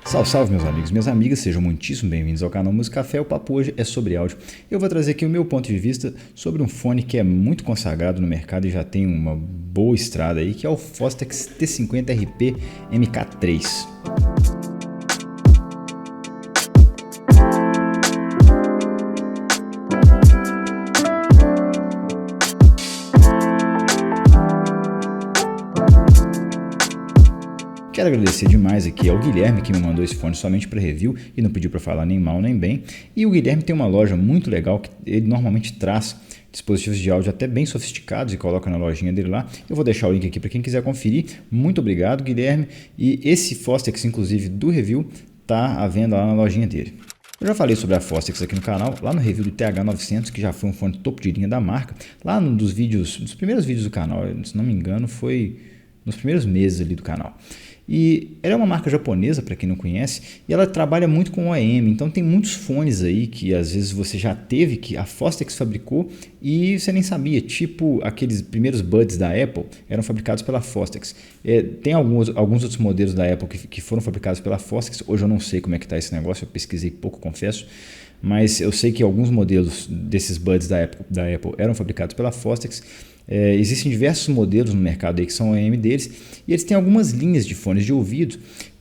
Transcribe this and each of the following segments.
Salve, salve meus amigos e minhas amigas, sejam muitíssimo bem-vindos ao canal Música Café. O papo hoje é sobre áudio. Eu vou trazer aqui o meu ponto de vista sobre um fone que é muito consagrado no mercado e já tem uma boa estrada aí, que é o Fostex T50RP MK3. Quero agradecer demais aqui ao Guilherme que me mandou esse fone somente para review e não pediu para falar nem mal nem bem. E o Guilherme tem uma loja muito legal que ele normalmente traz dispositivos de áudio até bem sofisticados e coloca na lojinha dele lá. Eu vou deixar o link aqui para quem quiser conferir. Muito obrigado, Guilherme. E esse Fostex, inclusive do review, tá à venda lá na lojinha dele. Eu já falei sobre a Fostex aqui no canal, lá no review do TH900, que já foi um fone topo de linha da marca. Lá num dos primeiros vídeos do canal, se não me engano, foi nos primeiros meses ali do canal. E ela é uma marca japonesa, para quem não conhece, e ela trabalha muito com OEM, então tem muitos fones aí que às vezes você já teve, que a Fostex fabricou e você nem sabia, tipo aqueles primeiros Buds da Apple eram fabricados pela Fostex. Tem alguns outros modelos da Apple que foram fabricados pela Fostex, hoje eu não sei como é que está esse negócio, eu pesquisei pouco, confesso, mas eu sei que alguns modelos desses Buds da Apple eram fabricados pela Fostex. Existem diversos modelos no mercado aí que são OEM deles e eles têm algumas linhas de fones de ouvido.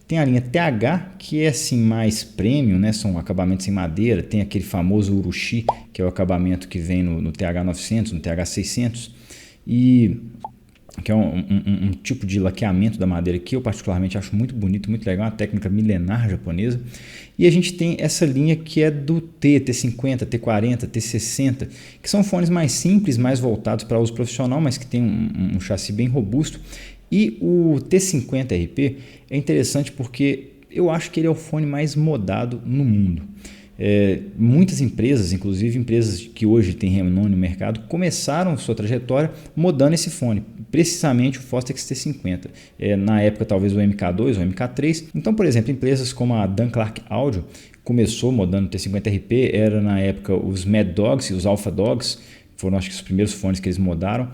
Tem a linha TH, que é assim mais premium, né? São acabamentos em madeira. Tem aquele famoso Urushi, que é o acabamento que vem no TH900, no TH600 e que é um tipo de laqueamento da madeira que eu particularmente acho muito bonito, muito legal, uma técnica milenar japonesa. E a gente tem essa linha que é do T50, T40, T60, que são fones mais simples, mais voltados para uso profissional, mas que tem um chassi bem robusto. E o T50RP é interessante porque eu acho que ele é o fone mais modado no mundo. Muitas empresas, inclusive empresas que hoje têm renome no mercado, começaram sua trajetória modando esse fone, precisamente o Fostex T50. Na época talvez o MK2 ou o MK3. Então, por exemplo, empresas como a Dan Clark Audio começou modando o T50RP, era na época os Mad Dogs e os Alpha Dogs, foram acho que os primeiros fones que eles modaram,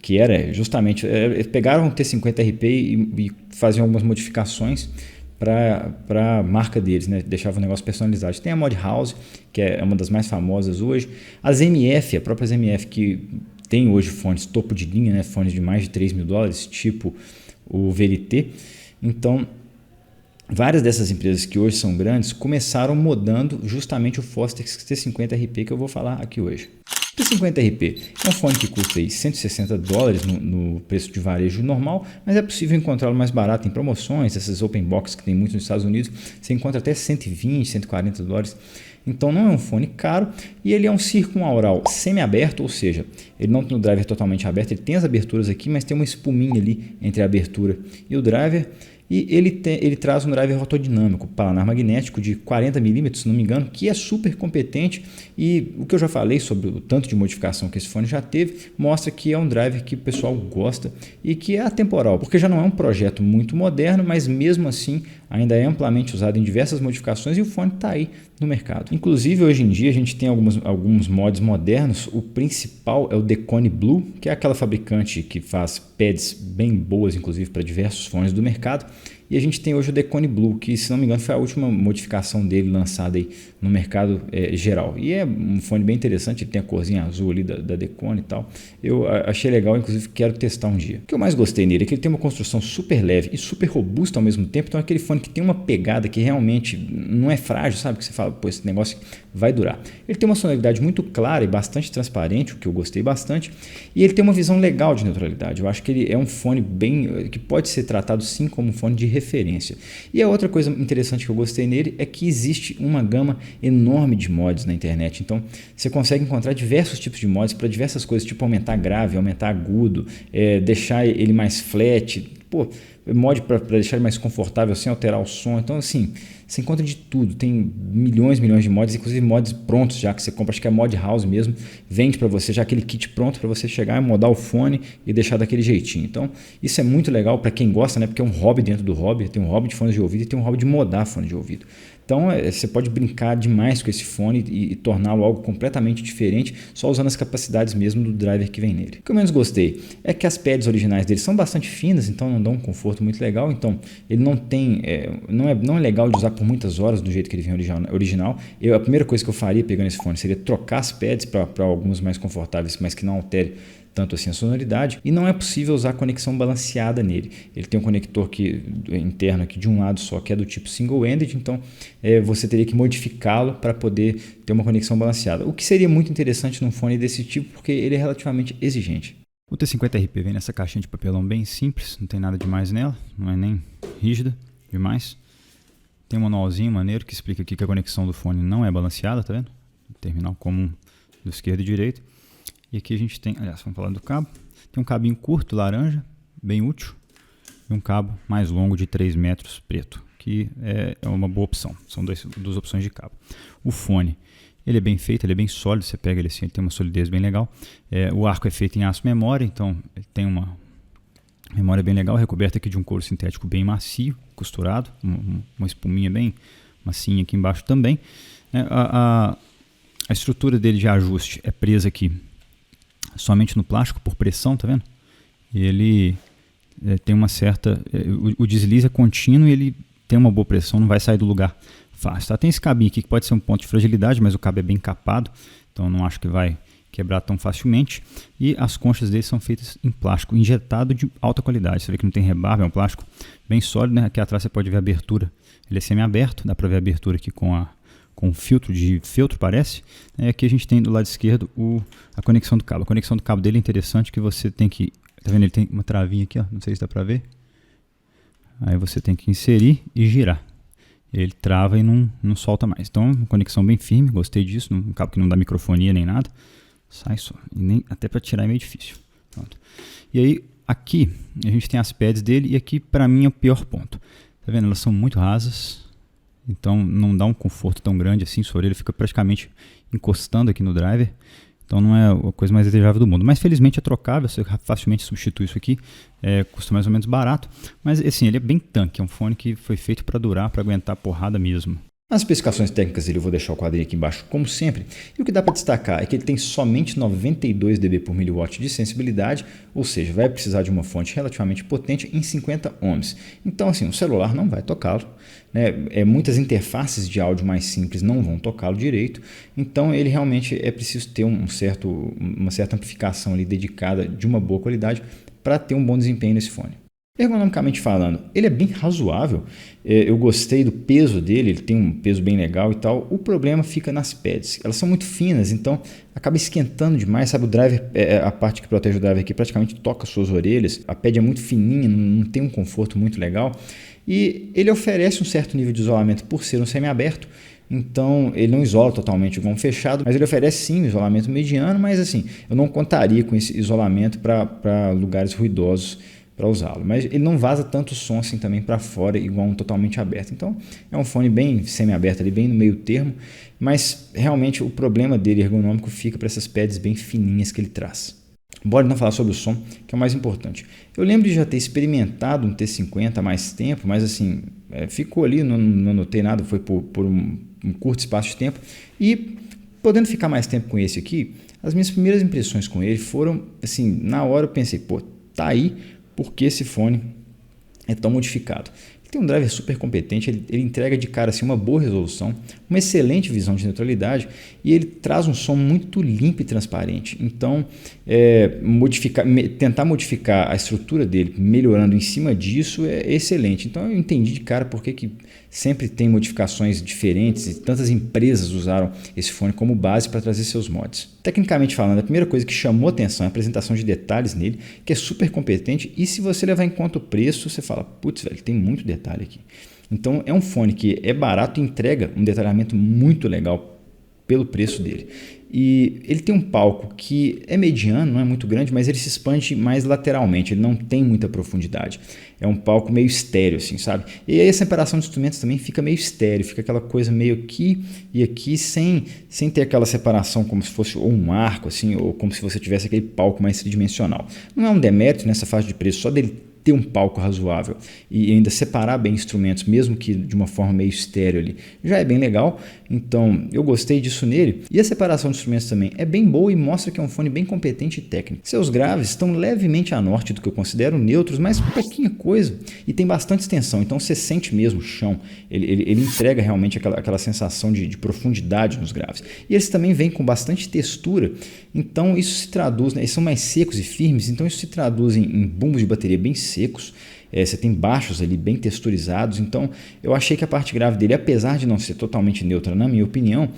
que era justamente, eles pegaram o T50RP e faziam algumas modificações para a marca deles, né? Deixava o negócio personalizado. Tem a Mod House, que é uma das mais famosas hoje. As MF, a própria MF, que tem hoje fones topo de linha, né? Fones de mais de $3 mil, tipo o VLT. Então, várias dessas empresas que hoje são grandes começaram modando justamente o Fostex T50RP que eu vou falar aqui hoje. O T50RP é um fone que custa aí $160 no preço de varejo normal, mas é possível encontrá-lo mais barato em promoções, essas open box que tem muito nos Estados Unidos, você encontra até $120, $140. Então não é um fone caro e ele é um circunaural semi-aberto, ou seja, ele não tem o driver totalmente aberto, ele tem as aberturas aqui, mas tem uma espuminha ali entre a abertura e o driver. E ele traz um driver rotodinâmico, planar magnético de 40 mm, se não me engano, que é super competente. E o que eu já falei sobre o tanto de modificação que esse fone já teve, mostra que é um driver que o pessoal gosta e que é atemporal, porque já não é um projeto muito moderno, mas mesmo assim ainda é amplamente usado em diversas modificações e o fone está aí no mercado. Inclusive, hoje em dia a gente tem alguns mods modernos. O principal é o Decone Blue, que é aquela fabricante que faz pads bem boas, inclusive para diversos fones do mercado. E a gente tem hoje o Decone Blue, que se não me engano foi a última modificação dele lançada aí no mercado geral. E é um fone bem interessante, ele tem a corzinha azul ali da Decone e tal. Eu achei legal, inclusive quero testar um dia. O que eu mais gostei nele é que ele tem uma construção super leve e super robusta ao mesmo tempo. Então é aquele fone que tem uma pegada que realmente não é frágil, sabe? Que você fala, pô, esse negócio vai durar. Ele tem uma sonoridade muito clara e bastante transparente, o que eu gostei bastante. E ele tem uma visão legal de neutralidade. Eu acho que ele é um fone que pode ser tratado sim como um fone de referência. E a outra coisa interessante que eu gostei nele é que existe uma gama enorme de mods na internet. Então você consegue encontrar diversos tipos de mods para diversas coisas, tipo aumentar grave, aumentar agudo, deixar ele mais flat, mod para deixar ele mais confortável sem alterar o som. Então assim, você encontra de tudo, tem milhões de mods, inclusive mods prontos já que você compra, acho que é Mod House mesmo, vende para você já aquele kit pronto para você chegar e modar o fone e deixar daquele jeitinho. Então isso é muito legal para quem gosta, né? Porque é um hobby dentro do hobby, tem um hobby de fones de ouvido e tem um hobby de modar fone de ouvido. Então você pode brincar demais com esse fone e torná-lo algo completamente diferente, só usando as capacidades mesmo do driver que vem nele. O que eu menos gostei é que as pads originais dele são bastante finas, então não dão um conforto muito legal. Então ele não tem, não é legal de usar por muitas horas do jeito que ele vem original. A primeira coisa que eu faria pegando esse fone seria trocar as pads para algumas mais confortáveis, mas que não altere tanto assim a sonoridade, e não é possível usar conexão balanceada nele. Ele tem um conector interno aqui de um lado só, que é do tipo single-ended, então você teria que modificá-lo para poder ter uma conexão balanceada, o que seria muito interessante num fone desse tipo, porque ele é relativamente exigente. O T50RP vem nessa caixinha de papelão bem simples, não tem nada demais nela, não é nem rígida demais. Tem um manualzinho maneiro que explica aqui que a conexão do fone não é balanceada, tá vendo? Terminal comum do esquerdo e direito. E aqui a gente tem, aliás, vamos falar do cabo. Tem um cabinho curto, laranja, bem útil. E um cabo mais longo de 3 metros, preto, que é uma boa opção. São duas opções de cabo. O fone, ele é bem feito, ele é bem sólido. Você pega ele assim, ele tem uma solidez bem legal. O arco é feito em aço memória, então ele tem uma memória bem legal, recoberta aqui de um couro sintético bem macio, costurado. Uma espuminha bem macinha aqui embaixo também. A estrutura dele de ajuste é presa aqui somente no plástico por pressão, tá vendo? E ele tem uma certa... o deslize é contínuo e ele tem uma boa pressão, não vai sair do lugar fácil. Tá? Tem esse cabinho aqui que pode ser um ponto de fragilidade, mas o cabo é bem capado, então não acho que vai quebrar tão facilmente. E as conchas dele são feitas em plástico injetado de alta qualidade. Você vê que não tem rebarba, é um plástico bem sólido, né? Aqui atrás você pode ver a abertura. Ele é semi-aberto, dá para ver a abertura aqui com filtro de feltro, parece. Aqui a gente tem do lado esquerdo a conexão do cabo. A conexão do cabo dele é interessante, que você tem que... Tá vendo? Ele tem uma travinha aqui, ó, não sei se dá pra ver. Aí você tem que inserir e girar. Ele trava e não solta mais. Então, uma conexão bem firme, gostei disso. Um cabo que não dá microfonia nem nada. Sai só. E até para tirar é meio difícil. Pronto. E aí, aqui, a gente tem as pads dele. E aqui, para mim, é o pior ponto. Tá vendo? Elas são muito rasas. Então não dá um conforto tão grande assim, sua orelha fica praticamente encostando aqui no driver. Então não é a coisa mais desejável do mundo. Mas felizmente é trocável, você facilmente substitui isso aqui. Custa mais ou menos barato. Mas assim, ele é bem tanque, é um fone que foi feito para durar, para aguentar a porrada mesmo. As especificações técnicas dele eu vou deixar o quadrinho aqui embaixo, como sempre. E o que dá para destacar é que ele tem somente 92 dB por miliwatt de sensibilidade, ou seja, vai precisar de uma fonte relativamente potente em 50 ohms. Então, assim, o celular não vai tocá-lo, né? Muitas interfaces de áudio mais simples não vão tocá-lo direito. Então, ele realmente é preciso ter uma certa amplificação ali dedicada de uma boa qualidade para ter um bom desempenho nesse fone. Ergonomicamente falando, ele é bem razoável. Eu gostei do peso dele, ele tem um peso bem legal e tal. O problema fica nas pads, elas são muito finas, então acaba esquentando demais, sabe? O driver, a parte que protege o driver aqui praticamente toca suas orelhas. A pad é muito fininha, não tem um conforto muito legal. E ele oferece um certo nível de isolamento por ser um semi-aberto. Então ele não isola totalmente igual um fechado, mas ele oferece sim um isolamento mediano, mas assim, eu não contaria com esse isolamento para lugares ruidosos para usá-lo, mas ele não vaza tanto som assim também para fora igual um totalmente aberto. Então é um fone bem semi-aberto ali, bem no meio termo, mas realmente o problema dele ergonômico fica para essas pads bem fininhas que ele traz. Bora então falar sobre o som, que é o mais importante. Eu lembro de já ter experimentado um T50 há mais tempo, mas assim, ficou ali, não notei nada, foi por um curto espaço de tempo. E podendo ficar mais tempo com esse aqui, as minhas primeiras impressões com ele foram, assim, na hora eu pensei, pô, tá aí porque esse fone é tão modificado. Ele tem um driver super competente, ele entrega de cara assim, uma boa resolução, uma excelente visão de neutralidade e ele traz um som muito limpo e transparente. Então, tentar modificar a estrutura dele, melhorando em cima disso, é excelente. Então, eu entendi de cara porque que sempre tem modificações diferentes e tantas empresas usaram esse fone como base para trazer seus mods. Tecnicamente falando, a primeira coisa que chamou atenção é a apresentação de detalhes nele, que é super competente, e se você levar em conta o preço, você fala, putz, velho, tem muito detalhe aqui. Então é um fone que é barato e entrega um detalhamento muito legal pelo preço dele. E ele tem um palco que é mediano, não é muito grande, mas ele se expande mais lateralmente, ele não tem muita profundidade. É um palco meio estéreo, assim, sabe? E aí a separação de instrumentos também fica meio estéreo, fica aquela coisa meio aqui e aqui, sem ter aquela separação como se fosse ou um arco, assim, ou como se você tivesse aquele palco mais tridimensional. Não é um demérito nessa faixa de preço, só dele ter um palco razoável e ainda separar bem instrumentos, mesmo que de uma forma meio estéreo ali, já é bem legal. Então eu gostei disso nele. E a separação de instrumentos também é bem boa e mostra que é um fone bem competente e técnico. Seus graves estão levemente a norte do que eu considero neutros, mas pouquinha coisa, e tem bastante extensão, então você sente mesmo o chão. Ele entrega realmente aquela sensação de profundidade nos graves. E eles também vêm com bastante textura, então isso se traduz, né, eles são mais secos e firmes, então isso se traduz em bumbos de bateria bem secos. Você tem baixos ali bem texturizados, então eu achei que a parte grave dele, apesar de não ser totalmente neutra, na minha opinião,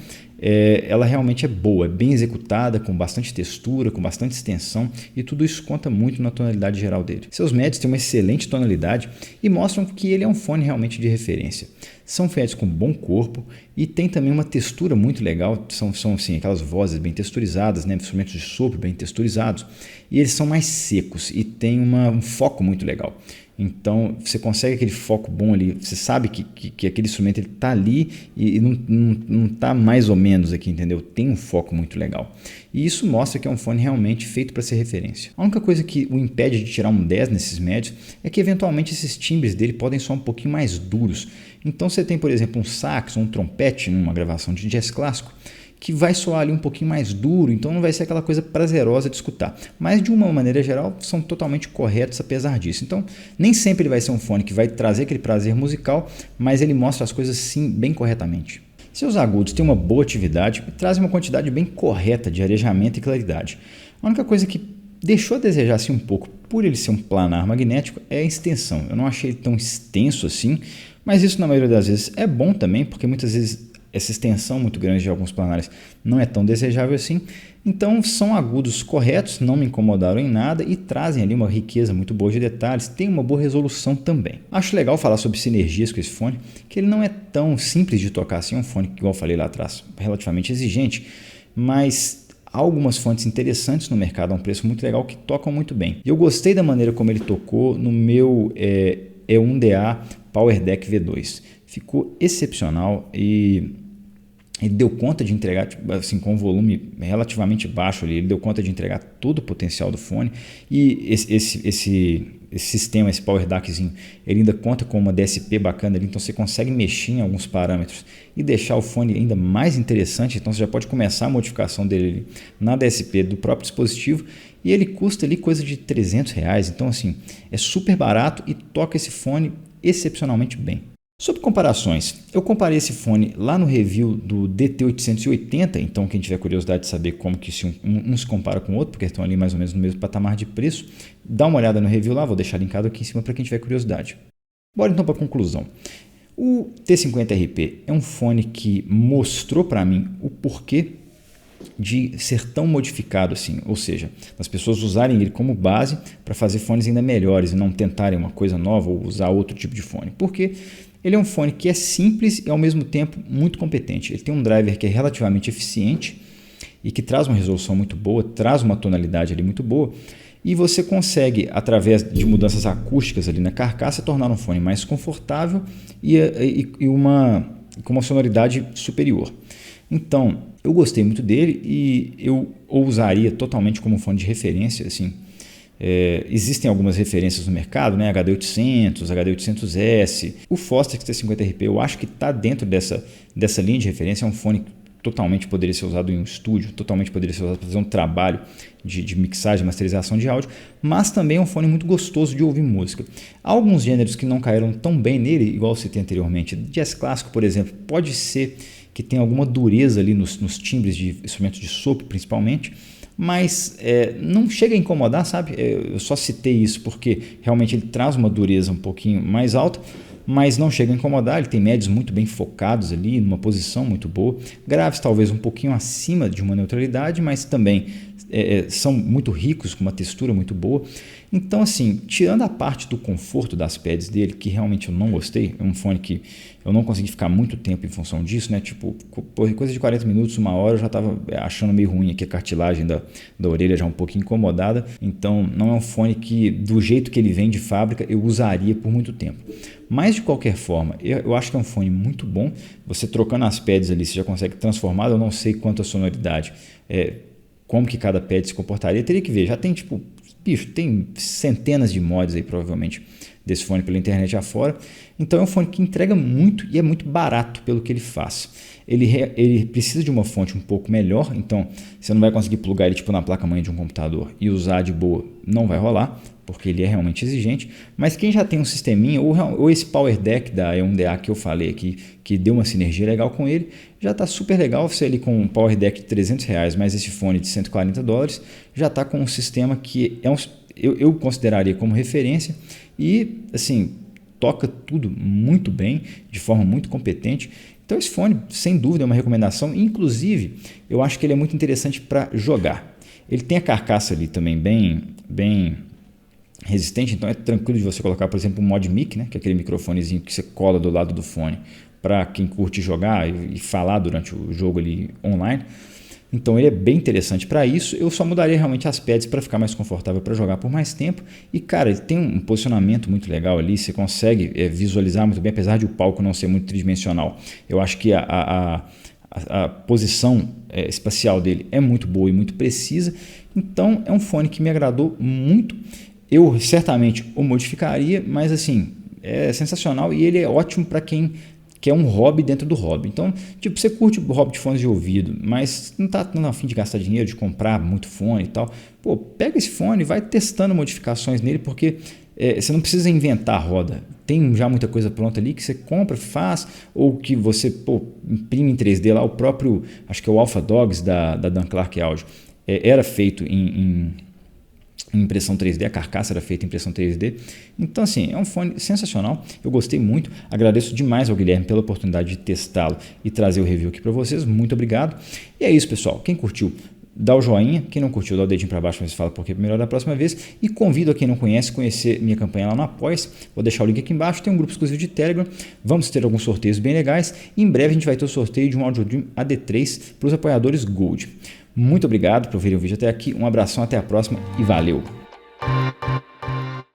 ela realmente é boa, é bem executada, com bastante textura, com bastante extensão, e tudo isso conta muito na tonalidade geral dele. Seus médios têm uma excelente tonalidade e mostram que ele é um fone realmente de referência. São feitos com bom corpo e tem também uma textura muito legal, são assim, aquelas vozes bem texturizadas, né? Instrumentos de sopro bem texturizados, e eles são mais secos e tem um foco muito legal. Então você consegue aquele foco bom ali, você sabe que aquele instrumento está ali e não está mais ou menos aqui, entendeu? Tem um foco muito legal. E isso mostra que é um fone realmente feito para ser referência. A única coisa que o impede de tirar um 10 nesses médios é que eventualmente esses timbres dele podem soar um pouquinho mais duros. Então você tem, por exemplo, um sax ou um trompete numa gravação de jazz clássico, que vai soar ali um pouquinho mais duro, então não vai ser aquela coisa prazerosa de escutar. Mas de uma maneira geral são totalmente corretos apesar disso. Então nem sempre ele vai ser um fone que vai trazer aquele prazer musical, mas ele mostra as coisas sim bem corretamente. Seus agudos têm uma boa atividade e trazem uma quantidade bem correta de arejamento e claridade. A única coisa que deixou a desejar assim, um pouco por ele ser um planar magnético é a extensão. Eu não achei ele tão extenso assim, mas isso na maioria das vezes é bom também, porque muitas vezes essa extensão muito grande de alguns planares não é tão desejável assim. Então são agudos corretos, não me incomodaram em nada e trazem ali uma riqueza muito boa de detalhes, tem uma boa resolução também. Acho legal falar sobre sinergias com esse fone, que ele não é tão simples de tocar assim, é um fone que, igual eu falei lá atrás, relativamente exigente, mas há algumas fontes interessantes no mercado a um preço muito legal que tocam muito bem. Eu gostei da maneira como ele tocou no meu E1DA Power Deck V2. Ficou excepcional e ele deu conta de entregar, assim, com um volume relativamente baixo ali, ele deu conta de entregar todo o potencial do fone. E esse sistema, esse Power DACzinho, ele ainda conta com uma DSP bacana ali, então você consegue mexer em alguns parâmetros e deixar o fone ainda mais interessante. Então você já pode começar a modificação dele na DSP do próprio dispositivo, e ele custa ali coisa de R$300, então assim, é super barato e toca esse fone excepcionalmente bem. Sobre comparações, eu comparei esse fone lá no review do DT880, então quem tiver curiosidade de saber como que um se compara com o outro, porque estão ali mais ou menos no mesmo patamar de preço, dá uma olhada no review lá, vou deixar linkado aqui em cima para quem tiver curiosidade. Bora então para a conclusão. O T50RP é um fone que mostrou para mim o porquê de ser tão modificado assim, ou seja, as pessoas usarem ele como base para fazer fones ainda melhores e não tentarem uma coisa nova ou usar outro tipo de fone, porque ele é um fone que é simples e ao mesmo tempo muito competente. Ele tem um driver que é relativamente eficiente e que traz uma resolução muito boa, traz uma tonalidade ali muito boa, e você consegue, através de mudanças acústicas ali na carcaça, tornar um fone mais confortável e com uma sonoridade superior. Então, eu gostei muito dele e eu o usaria totalmente como fone de referência. Assim. Existem algumas referências no mercado, né? HD800, HD800S. O Fostex T50RP eu acho que está dentro dessa linha de referência. É um fone que totalmente poderia ser usado em um estúdio, totalmente poderia ser usado para fazer um trabalho de mixagem, masterização de áudio, mas também é um fone muito gostoso de ouvir música. Há alguns gêneros que não caíram tão bem nele, igual eu citei anteriormente. Jazz clássico, por exemplo, pode ser que tem alguma dureza ali nos timbres de instrumentos de sopro, principalmente, mas não chega a incomodar, sabe? Eu só citei isso porque realmente ele traz uma dureza um pouquinho mais alta, mas não chega a incomodar. Ele tem médios muito bem focados ali, numa posição muito boa, graves talvez um pouquinho acima de uma neutralidade, mas também são muito ricos, com uma textura muito boa. Então, assim, tirando a parte do conforto das pads dele, que realmente eu não gostei, é um fone que eu não consegui ficar muito tempo em função disso, né? Tipo, coisa de 40 minutos, uma hora, eu já estava achando meio ruim aqui a cartilagem da orelha, já um pouquinho incomodada. Então, não é um fone que, do jeito que ele vem de fábrica, eu usaria por muito tempo. Mas, de qualquer forma, eu acho que é um fone muito bom. Você trocando as pads ali, você já consegue transformar. Eu não sei quanto a sonoridade, como que cada pad se comportaria, teria que ver. Já tem, tipo, bicho, tem centenas de mods aí provavelmente desse fone pela internet afora. Então é um fone que entrega muito e é muito barato pelo que ele faz. Ele precisa de uma fonte um pouco melhor, então você não vai conseguir plugar ele tipo na placa-mãe de um computador e usar de boa, não vai rolar, porque ele é realmente exigente. Mas quem já tem um sisteminha, ou esse Power Deck da E1DA que eu falei aqui, que deu uma sinergia legal com ele, já está super legal. Você ali com um Power Deck de R$300 mais esse fone de $140, já está com um sistema que eu consideraria como referência e assim, toca tudo muito bem, de forma muito competente. Então esse fone, sem dúvida, é uma recomendação. Inclusive, eu acho que ele é muito interessante para jogar. Ele tem a carcaça ali também bem resistente, então é tranquilo de você colocar, por exemplo, um mod mic, né, que é aquele microfonezinho que você cola do lado do fone para quem curte jogar e falar durante o jogo ali online. Então ele é bem interessante para isso. Eu só mudaria realmente as pads para ficar mais confortável para jogar por mais tempo. E cara, ele tem um posicionamento muito legal ali, você consegue visualizar muito bem, apesar de o palco não ser muito tridimensional. Eu acho que a posição espacial dele é muito boa e muito precisa. Então é um fone que me agradou muito. Eu certamente o modificaria, mas assim, é sensacional e ele é ótimo para quem quer um hobby dentro do hobby. Então, tipo, você curte o hobby de fones de ouvido, mas não está a fim de gastar dinheiro, de comprar muito fone e tal. Pô, pega esse fone e vai testando modificações nele, porque você não precisa inventar a roda. Tem já muita coisa pronta ali que você compra, faz, ou que você imprime em 3D lá. O próprio, acho que é o Alpha Dogs da Dan Clark Audio, era feito em impressão 3D, a carcaça era feita em impressão 3D. Então assim, é um fone sensacional, eu gostei muito, agradeço demais ao Guilherme pela oportunidade de testá-lo e trazer o review aqui para vocês, muito obrigado. E é isso, pessoal, quem curtiu, dá o joinha, quem não curtiu, dá o dedinho para baixo, mas fala porque é melhor da próxima vez, e convido a quem não conhece conhecer minha campanha lá no Apoia-se, vou deixar o link aqui embaixo, tem um grupo exclusivo de Telegram, vamos ter alguns sorteios bem legais, e em breve a gente vai ter o sorteio de um AudioDream AD3 para os apoiadores Gold. Muito obrigado por verem o vídeo até aqui, um abração, até a próxima e valeu!